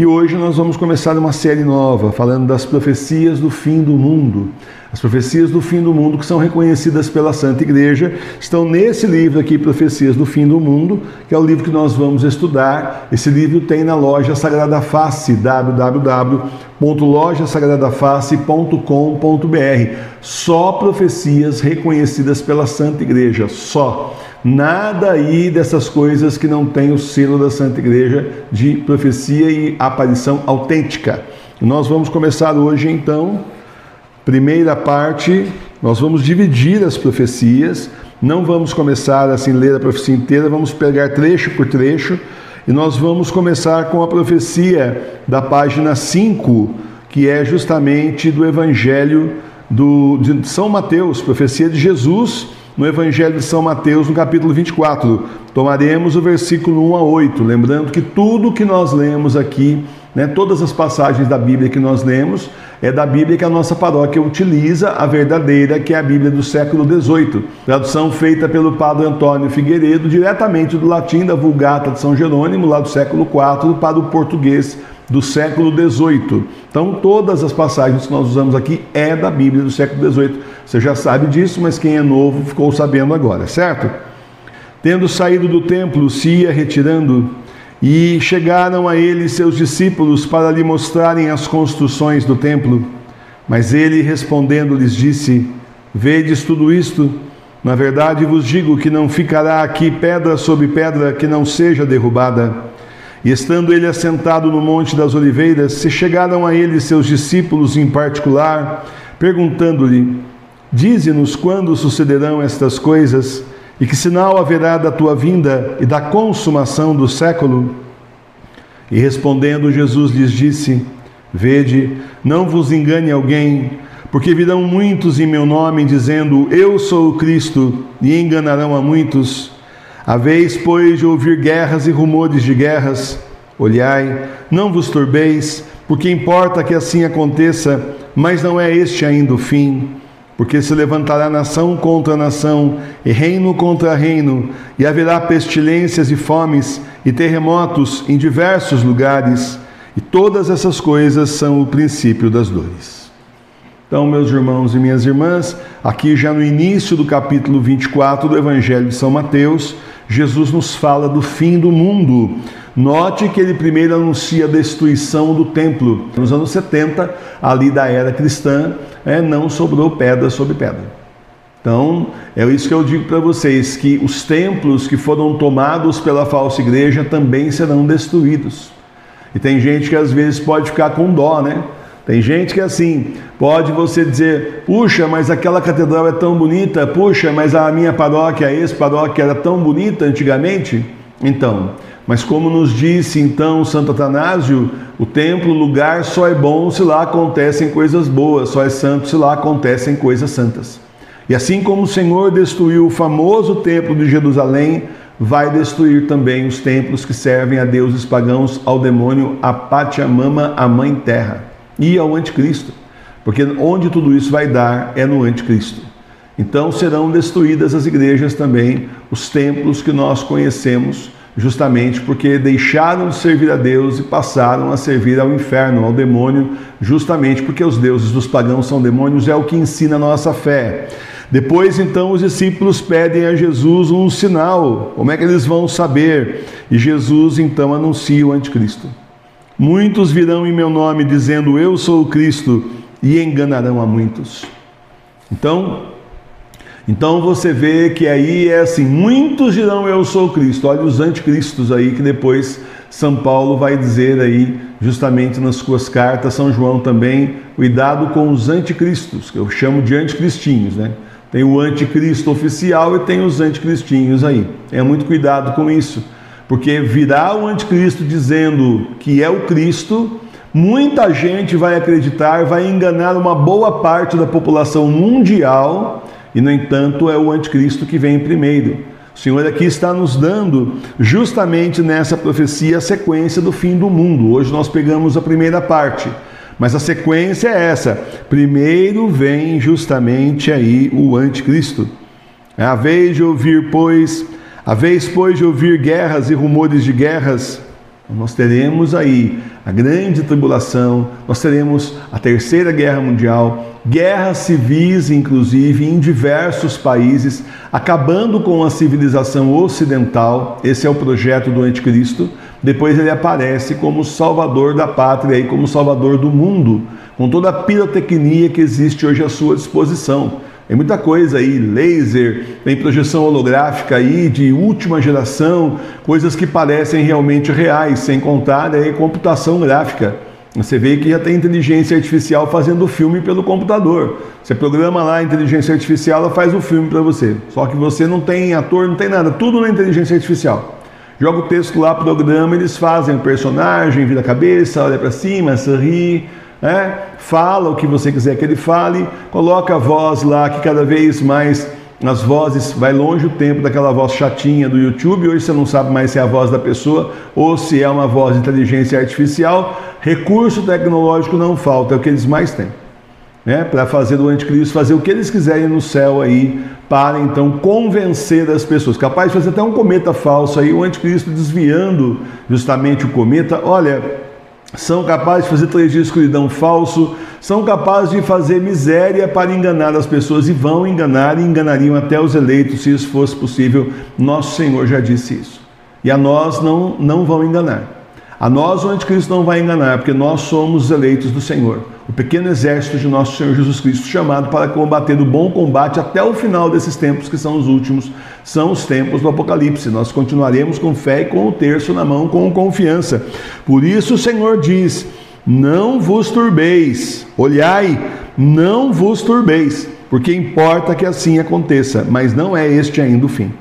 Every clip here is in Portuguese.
E hoje nós vamos começar uma série nova, falando das profecias do fim do mundo. As profecias do fim do mundo que são reconhecidas pela Santa Igreja estão nesse livro aqui, Profecias do Fim do Mundo, que é o livro que nós vamos estudar. Esse livro tem na loja Sagrada Face, www.lojasagradaface.com.br. Só profecias reconhecidas pela Santa Igreja, só. Nada aí dessas coisas que não tem o selo da Santa Igreja de profecia e aparição autêntica. Nós vamos começar hoje então. Primeira parte, nós vamos dividir as profecias, não vamos começar assim, ler a profecia inteira, vamos pegar trecho por trecho, e nós vamos começar com a profecia da página 5, que é justamente do Evangelho de São Mateus, profecia de Jesus, no Evangelho de São Mateus, no capítulo 24. Tomaremos o versículo 1 a 8, lembrando que tudo que nós lemos aqui, todas as passagens da Bíblia que nós lemos, é da Bíblia que a nossa paróquia utiliza, a verdadeira, que é a Bíblia do século XVIII. Tradução feita pelo Padre Antônio Figueiredo, diretamente do latim da Vulgata de São Jerônimo, lá do século IV, para o português do século XVIII. Então, todas as passagens que nós usamos aqui é da Bíblia do século XVIII. Você já sabe disso, mas quem é novo ficou sabendo agora, certo? Tendo saído do templo, se ia retirando, e chegaram a ele seus discípulos para lhe mostrarem as construções do templo. Mas ele, respondendo, lhes disse: Vedes tudo isto? Na verdade vos digo que não ficará aqui pedra sobre pedra que não seja derrubada. E estando ele assentado no Monte das Oliveiras, se chegaram a ele seus discípulos em particular, perguntando-lhe: Dize-nos quando sucederão estas coisas, e que sinal haverá da tua vinda e da consumação do século? E respondendo, Jesus lhes disse: Vede, não vos engane alguém, porque virão muitos em meu nome, dizendo: Eu sou o Cristo, e enganarão a muitos. Haveis, pois, de ouvir guerras e rumores de guerras. Olhai, não vos turbeis, porque importa que assim aconteça, mas não é este ainda o fim. Porque se levantará nação contra nação, e reino contra reino, e haverá pestilências e fomes, e terremotos em diversos lugares, e todas essas coisas são o princípio das dores. Então, meus irmãos e minhas irmãs, aqui já no início do capítulo 24 do Evangelho de São Mateus, Jesus nos fala do fim do mundo. Note que ele primeiro anuncia a destruição do templo. Nos anos 70, ali da era cristã, não sobrou pedra sobre pedra. Então, é isso que eu digo para vocês, que os templos que foram tomados pela falsa igreja também serão destruídos. E tem gente que às vezes pode ficar com dó, Tem gente que assim, pode você dizer: puxa, mas aquela catedral é tão bonita, puxa, mas a minha paróquia, a ex-paróquia era tão bonita antigamente. Então, mas como nos disse então Santo Atanásio, o templo, o lugar só é bom se lá acontecem coisas boas, só é santo se lá acontecem coisas santas. E assim como o Senhor destruiu o famoso templo de Jerusalém, vai destruir também os templos que servem a deuses pagãos, ao demônio, a Pachamama, a Mãe Terra, e ao Anticristo, porque onde tudo isso vai dar é no Anticristo. Então serão destruídas as igrejas também, os templos que nós conhecemos, justamente porque deixaram de servir a Deus e passaram a servir ao inferno, ao demônio, justamente porque os deuses dos pagãos são demônios, é o que ensina a nossa fé. Depois, então, os discípulos pedem a Jesus um sinal. Como é que eles vão saber? E Jesus, então, anuncia o Anticristo. Muitos virão em meu nome, dizendo: Eu sou o Cristo, e enganarão a muitos. Então você vê que aí é assim: muitos dirão eu sou Cristo. Olha os anticristos aí que depois São Paulo vai dizer aí, justamente nas suas cartas, São João também: cuidado com os anticristos, que eu chamo de anticristinhos, Tem o anticristo oficial e tem os anticristinhos aí. Tenha muito cuidado com isso, porque virá o anticristo dizendo que é o Cristo, muita gente vai acreditar, vai enganar uma boa parte da população mundial. E, no entanto, é o anticristo que vem primeiro. O Senhor aqui está nos dando, justamente nessa profecia, a sequência do fim do mundo. Hoje nós pegamos a primeira parte, mas a sequência é essa. Primeiro vem justamente aí o anticristo. Haveis, pois, de ouvir guerras e rumores de guerras. Nós teremos aí a grande tribulação, nós teremos a terceira guerra mundial, guerras civis, inclusive, em diversos países, acabando com a civilização ocidental. Esse é o projeto do anticristo. Depois ele aparece como salvador da pátria e como salvador do mundo, com toda a pirotecnia que existe hoje à sua disposição. Tem muita coisa aí, laser, tem projeção holográfica aí de última geração, coisas que parecem realmente reais, sem contar aí computação gráfica. Você vê que já tem inteligência artificial fazendo o filme pelo computador. Você programa lá a inteligência artificial, ela faz o filme para você. Só que você não tem ator, não tem nada, tudo na inteligência artificial. Joga o texto lá, programa, eles fazem o personagem, vira a cabeça, olha para cima, sorri, fala o que você quiser que ele fale, coloca a voz lá, que cada vez mais as vozes, vai longe o tempo daquela voz chatinha do YouTube. Hoje você não sabe mais se é a voz da pessoa ou se é uma voz de inteligência artificial. Recurso tecnológico não falta, é o que eles mais têm, para fazer do anticristo fazer o que eles quiserem no céu aí, para então convencer as pessoas, capaz de fazer até um cometa falso aí, o anticristo desviando justamente o cometa. Olha, são capazes de fazer 3 dias de escuridão falso, são capazes de fazer miséria para enganar as pessoas, e vão enganar e enganariam até os eleitos, se isso fosse possível. Nosso Senhor já disse isso. E a nós não vão enganar. A nós o anticristo não vai enganar, porque nós somos os eleitos do Senhor, o pequeno exército de nosso Senhor Jesus Cristo, chamado para combater o bom combate até o final desses tempos, que são os últimos, são os tempos do Apocalipse. Nós continuaremos com fé e com o terço na mão, com confiança. Por isso o Senhor diz: não vos turbeis, olhai, não vos turbeis, porque importa que assim aconteça, mas não é este ainda o fim.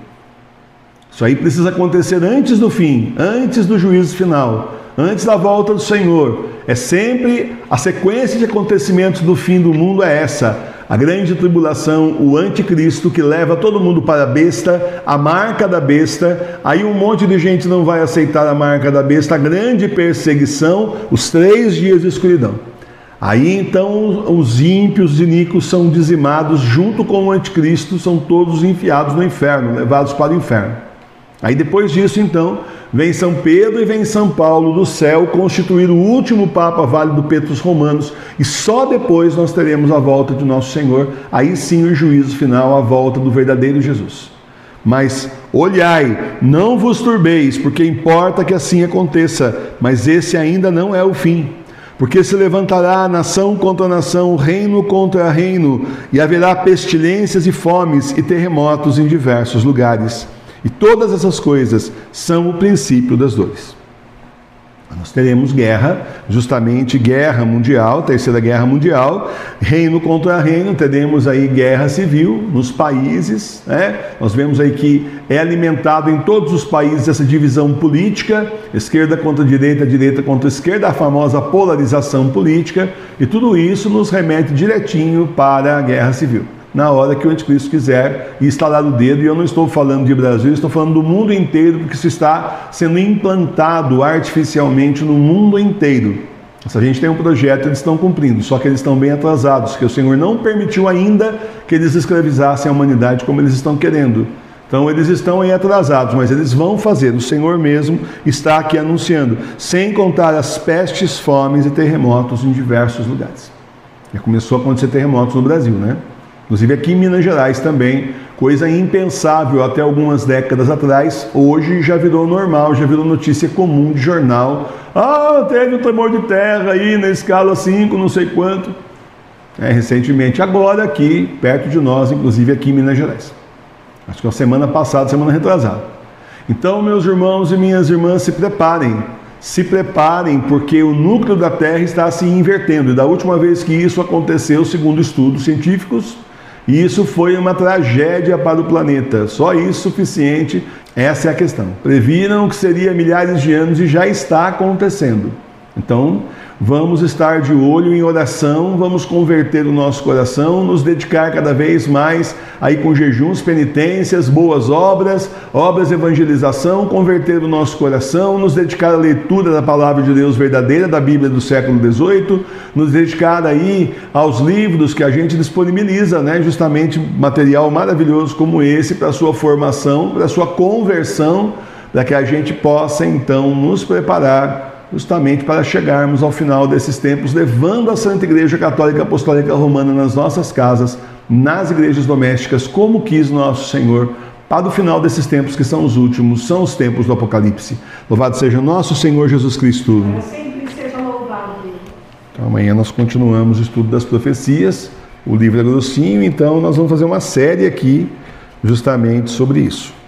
Isso aí precisa acontecer antes do fim, antes do juízo final, antes da volta do Senhor. É sempre a sequência de acontecimentos do fim do mundo, é essa: a grande tribulação, o anticristo que leva todo mundo para a besta, a marca da besta. Aí um monte de gente não vai aceitar a marca da besta, a grande perseguição, os 3 dias de escuridão. Aí então os ímpios, os iníquos são dizimados junto com o anticristo, são todos enfiados no inferno, levados para o inferno. Aí depois disso então vem São Pedro e vem São Paulo do céu constituir o último Papa válido Petrus Romanos, e só depois nós teremos a volta de nosso Senhor, aí sim o juízo final, a volta do verdadeiro Jesus. Mas olhai, não vos turbeis, porque importa que assim aconteça, mas esse ainda não é o fim. Porque se levantará nação contra nação, reino contra reino, e haverá pestilências e fomes e terremotos em diversos lugares. E todas essas coisas são o princípio das dores. Nós teremos guerra, justamente guerra mundial, terceira guerra mundial, reino contra reino, teremos aí guerra civil nos países, Nós vemos aí que é alimentado em todos os países essa divisão política, esquerda contra direita, direita contra esquerda, a famosa polarização política, e tudo isso nos remete direitinho para a guerra civil. Na hora que o anticristo quiser instalar o dedo, e eu não estou falando de Brasil, estou falando do mundo inteiro, porque isso está sendo implantado artificialmente no mundo inteiro. Se a gente tem um projeto, eles estão cumprindo, só que eles estão bem atrasados, porque o Senhor não permitiu ainda que eles escravizassem a humanidade como eles estão querendo. Então eles estão aí atrasados, mas eles vão fazer. O Senhor mesmo está aqui anunciando, sem contar as pestes, fomes e terremotos em diversos lugares. Já começou a acontecer terremotos no Brasil, Inclusive aqui em Minas Gerais também, coisa impensável até algumas décadas atrás, hoje já virou normal, já virou notícia comum de jornal. Teve um tremor de terra aí na escala 5, não sei quanto. Recentemente, agora aqui, perto de nós, inclusive aqui em Minas Gerais. Acho que é a semana passada, semana retrasada. Então, meus irmãos e minhas irmãs, se preparem, porque o núcleo da Terra está se invertendo. E da última vez que isso aconteceu, segundo estudos científicos, isso foi uma tragédia para o planeta. Só isso suficiente, essa é a questão. Previram que seria milhares de anos e já está acontecendo. Então, vamos estar de olho em oração, vamos converter o nosso coração, nos dedicar cada vez mais aí com jejuns, penitências, boas obras, obras de evangelização, converter o nosso coração, nos dedicar à leitura da palavra de Deus verdadeira, da Bíblia do século XVIII, nos dedicar aí aos livros que a gente disponibiliza, justamente material maravilhoso como esse para a sua formação, para a sua conversão, para que a gente possa então nos preparar justamente para chegarmos ao final desses tempos, levando a Santa Igreja Católica Apostólica Romana nas nossas casas, nas igrejas domésticas, como quis nosso Senhor, para o final desses tempos que são os últimos, são os tempos do Apocalipse. Louvado seja nosso Senhor Jesus Cristo. Sempre seja louvado. Então, amanhã nós continuamos o estudo das profecias. O livro é grossinho, então nós vamos fazer uma série aqui justamente sobre isso.